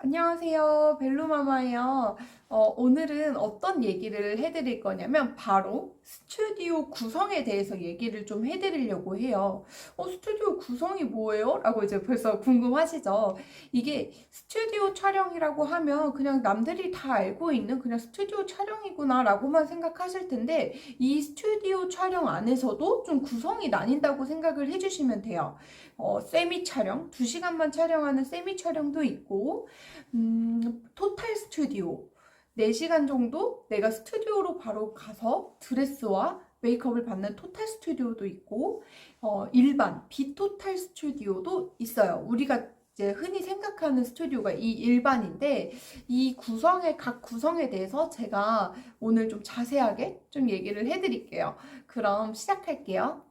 안녕하세요. 벨루마마예요. 오늘은 어떤 얘기를 해드릴 거냐면 바로 스튜디오 구성에 대해서 얘기를 좀 해드리려고 해요. 스튜디오 구성이 뭐예요? 라고 이제 벌써 궁금하시죠? 이게 스튜디오 촬영이라고 하면 그냥 남들이 다 알고 있는 그냥 스튜디오 촬영이구나 라고만 생각하실 텐데 이 스튜디오 촬영 안에서도 좀 구성이 나뉜다고 생각을 해주시면 돼요. 세미 촬영, 2시간만 촬영하는 세미 촬영도 있고 토탈 스튜디오 4시간 정도 내가 스튜디오로 바로 가서 드레스와 메이크업을 받는 토탈 스튜디오도 있고 일반 비토탈 스튜디오도 있어요. 우리가 이제 흔히 생각하는 스튜디오가 이 일반인데 이 각 구성에 대해서 제가 오늘 좀 자세하게 좀 얘기를 해드릴게요. 그럼 시작할게요.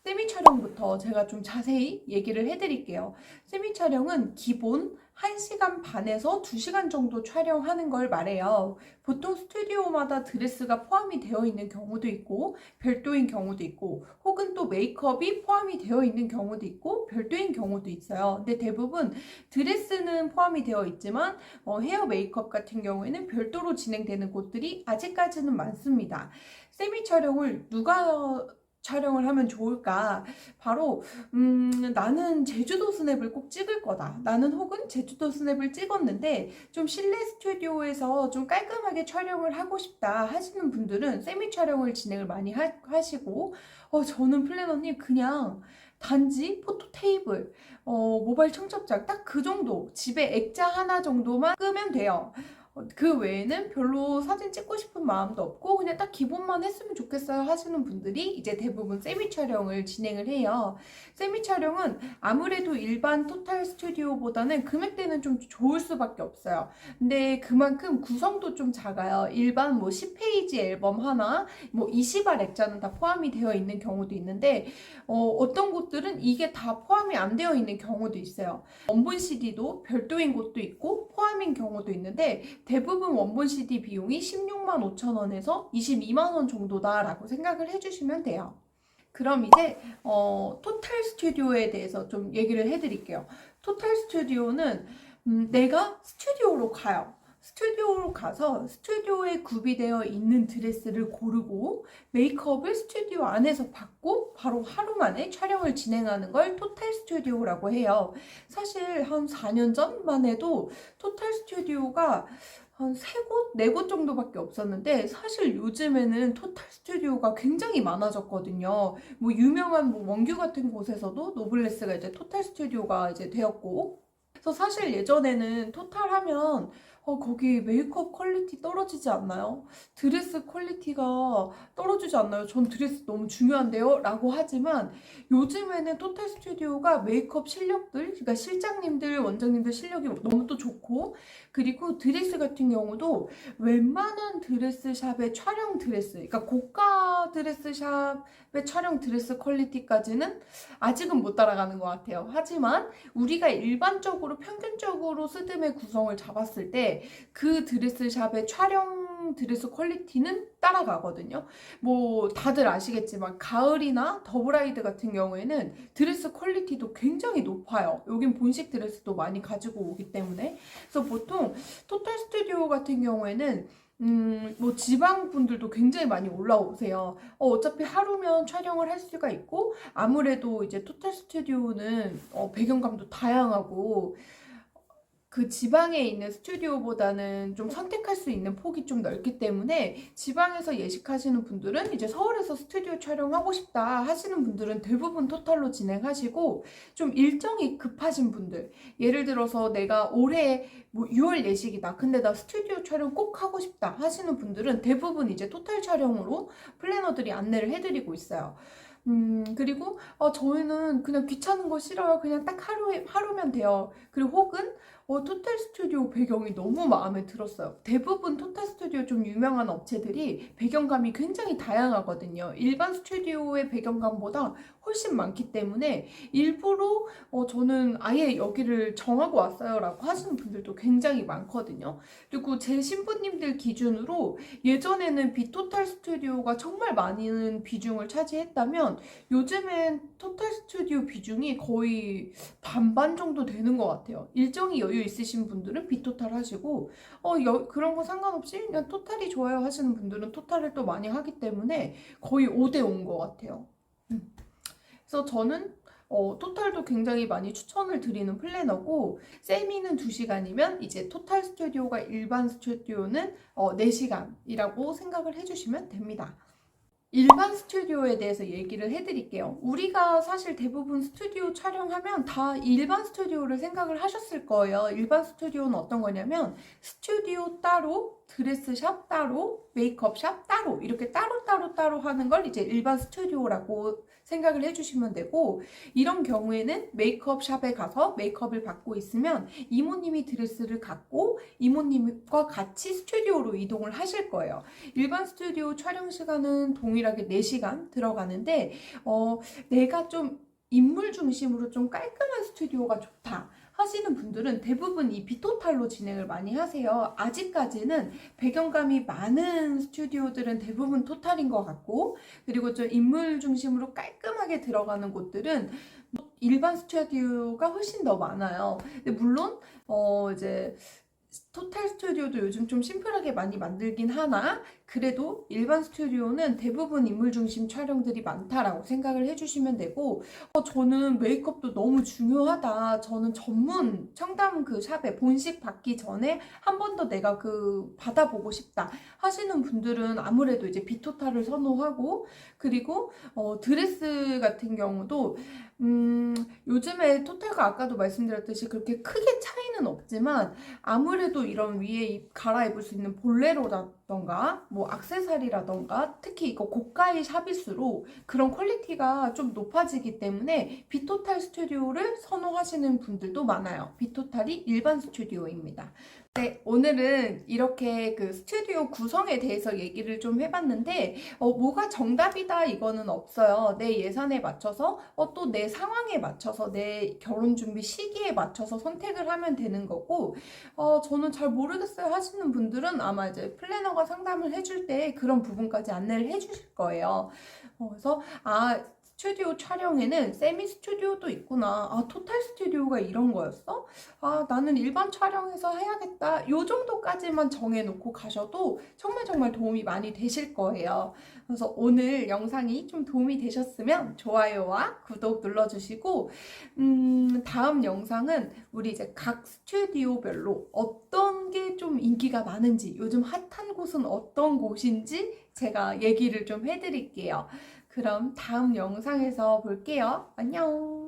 세미 촬영부터 제가 좀 자세히 얘기를 해드릴게요. 세미 촬영은 기본 1시간 반에서 2시간 정도 촬영하는 걸 말해요. 보통 스튜디오마다 드레스가 포함이 되어 있는 경우도 있고 별도인 경우도 있고 혹은 또 메이크업이 포함이 되어 있는 경우도 있고 별도인 경우도 있어요. 근데 대부분 드레스는 포함이 되어 있지만 헤어 메이크업 같은 경우에는 별도로 진행되는 곳들이 아직까지는 많습니다. 세미 촬영을 누가 촬영을 하면 좋을까? 바로 나는 제주도 스냅을 꼭 찍을 거다. 나는 혹은 제주도 스냅을 찍었는데 좀 실내 스튜디오에서 좀 깔끔하게 촬영을 하고 싶다 하시는 분들은 세미 촬영을 진행을 많이 하시고 저는 플래너님 그냥 단지 포토 테이블, 모바일 청첩장 딱 그 정도 집에 액자 하나 정도만 끄면 돼요. 그 외에는 별로 사진 찍고 싶은 마음도 없고 그냥 딱 기본만 했으면 좋겠어요 하시는 분들이 이제 대부분 세미 촬영을 진행을 해요. 세미 촬영은 아무래도 일반 토탈 스튜디오보다는 금액대는 좀 좋을 수밖에 없어요. 근데 그만큼 구성도 좀 작아요. 일반 뭐 10페이지 앨범 하나, 뭐 20알 액자는 다 포함이 되어 있는 경우도 있는데 어떤 곳들은 이게 다 포함이 안 되어 있는 경우도 있어요. 원본 CD도 별도인 곳도 있고 포함인 경우도 있는데 대부분 원본 CD 비용이 16만 5천 원에서 22만 원 정도다라고 생각을 해주시면 돼요. 그럼 이제 토탈 스튜디오에 대해서 좀 얘기를 해드릴게요. 토탈 스튜디오는 내가 스튜디오로 가요. 스튜디오로 가서 스튜디오에 구비되어 있는 드레스를 고르고 메이크업을 스튜디오 안에서 받고 바로 하루 만에 촬영을 진행하는 걸 토탈 스튜디오라고 해요. 사실 한 4년 전만 해도 토탈 스튜디오가 한 3곳, 4곳 정도밖에 없었는데 사실 요즘에는 토탈 스튜디오가 굉장히 많아졌거든요. 뭐 유명한 뭐 원규 같은 곳에서도 노블레스가 이제 토탈 스튜디오가 이제 되었고 그래서 사실 예전에는 토탈 하면 거기 메이크업 퀄리티 떨어지지 않나요? 드레스 퀄리티가 떨어지지 않나요? 전 드레스 너무 중요한데요? 라고 하지만 요즘에는 토탈 스튜디오가 메이크업 실력들, 그러니까 실장님들, 원장님들 실력이 너무 또 좋고 그리고 드레스 같은 경우도 웬만한 드레스샵의 촬영 드레스, 그러니까 고가 드레스샵의 촬영 드레스 퀄리티까지는 아직은 못 따라가는 것 같아요. 하지만 우리가 일반적으로 평균적으로 스드메 구성을 잡았을 때 그 드레스샵의 촬영 드레스 퀄리티는 따라가거든요. 뭐 다들 아시겠지만 가을이나 더브라이드 같은 경우에는 드레스 퀄리티도 굉장히 높아요. 여긴 본식 드레스도 많이 가지고 오기 때문에 그래서 보통 토탈 스튜디오 같은 경우에는 뭐 지방 분들도 굉장히 많이 올라오세요. 어차피 하루면 촬영을 할 수가 있고 아무래도 이제 토탈 스튜디오는 배경감도 다양하고 그 지방에 있는 스튜디오보다는 좀 선택할 수 있는 폭이 좀 넓기 때문에 지방에서 예식하시는 분들은 이제 서울에서 스튜디오 촬영하고 싶다 하시는 분들은 대부분 토탈로 진행하시고 좀 일정이 급하신 분들 예를 들어서 내가 올해 뭐 6월 예식이다 근데 나 스튜디오 촬영 꼭 하고 싶다 하시는 분들은 대부분 이제 토탈 촬영으로 플래너들이 안내를 해드리고 있어요. 그리고 저희는 그냥 귀찮은 거 싫어요. 그냥 딱 하루면 돼요. 그리고 혹은 토탈 스튜디오 배경이 너무 마음에 들었어요. 대부분 토탈 스튜디오 좀 유명한 업체들이 배경감이 굉장히 다양하거든요. 일반 스튜디오의 배경감보다 훨씬 많기 때문에 일부러 저는 아예 여기를 정하고 왔어요 라고 하시는 분들도 굉장히 많거든요. 그리고 제 신부님들 기준으로 예전에는 비토탈 스튜디오가 정말 많은 비중을 차지했다면 요즘엔 토탈 스튜디오 비중이 거의 반반 정도 되는 것 같아요. 일정이 여유 있으신 분들은 비토탈 하시고 그런 거 상관없이 그냥 토탈이 좋아요 하시는 분들은 토탈을 또 많이 하기 때문에 거의 5대 5인 것 같아요. 그래서 저는 토탈도 굉장히 많이 추천을 드리는 플래너고, 세미는 2시간이면 이제 토탈 스튜디오가 일반 스튜디오는 4시간이라고 생각을 해주시면 됩니다. 일반 스튜디오에 대해서 얘기를 해드릴게요. 우리가 사실 대부분 스튜디오 촬영하면 다 일반 스튜디오를 생각을 하셨을 거예요. 일반 스튜디오는 어떤 거냐면 스튜디오 따로, 드레스샵 따로, 메이크업샵 따로 이렇게 따로 하는 걸 이제 일반 스튜디오라고 생각을 해주시면 되고, 이런 경우에는 메이크업샵에 가서 메이크업을 받고 있으면 이모님이 드레스를 갖고 이모님과 같이 스튜디오로 이동을 하실 거예요. 일반 스튜디오 촬영 시간은 동일하게 4시간 들어가는데 내가 좀 인물 중심으로 좀 깔끔한 스튜디오가 좋다 하시는 분들은 대부분 이 비토탈로 진행을 많이 하세요. 아직까지는 배경감이 많은 스튜디오들은 대부분 토탈인 것 같고, 그리고 좀 인물 중심으로 깔끔하게 들어가는 곳들은 일반 스튜디오가 훨씬 더 많아요. 근데 물론 이제 토탈 스튜디오도 요즘 좀 심플하게 많이 만들긴 하나, 그래도 일반 스튜디오는 대부분 인물 중심 촬영들이 많다라고 생각을 해주시면 되고, 저는 메이크업도 너무 중요하다, 저는 전문 청담 그 샵에 본식 받기 전에 한 번 더 내가 받아보고 싶다 하시는 분들은 아무래도 이제 비토탈을 선호하고, 그리고 드레스 같은 경우도 요즘에 토탈과 아까도 말씀드렸듯이 그렇게 크게 차이는 없지만, 아무래도 이런 위에 갈아입을 수 있는 볼레로라던가 뭐 액세서리라던가 특히 이거 고가의 샵일수록 그런 퀄리티가 좀 높아지기 때문에 비토탈 스튜디오를 선호하시는 분들도 많아요. 비토탈이 일반 스튜디오입니다. 네, 오늘은 이렇게 그 스튜디오 구성에 대해서 얘기를 좀 해봤는데, 뭐가 정답이다 이거는 없어요. 내 예산에 맞춰서 또 내 상황에 맞춰서 내 결혼 준비 시기에 맞춰서 선택을 하면 되는 거고, 저는 잘 모르겠어요 하시는 분들은 아마 이제 플래너가 상담을 해줄 때 그런 부분까지 안내를 해주실 거예요. 그래서 스튜디오 촬영에는 세미 스튜디오도 있구나. 토탈 스튜디오가 이런 거였어? 나는 일반 촬영에서 해야겠다. 요 정도까지만 정해놓고 가셔도 정말 도움이 많이 되실 거예요. 그래서 오늘 영상이 좀 도움이 되셨으면 좋아요와 구독 눌러주시고, 다음 영상은 우리 이제 각 스튜디오별로 어떤 게 좀 인기가 많은지, 요즘 핫한 곳은 어떤 곳인지 제가 얘기를 좀 해드릴게요. 그럼 다음 영상에서 볼게요. 안녕!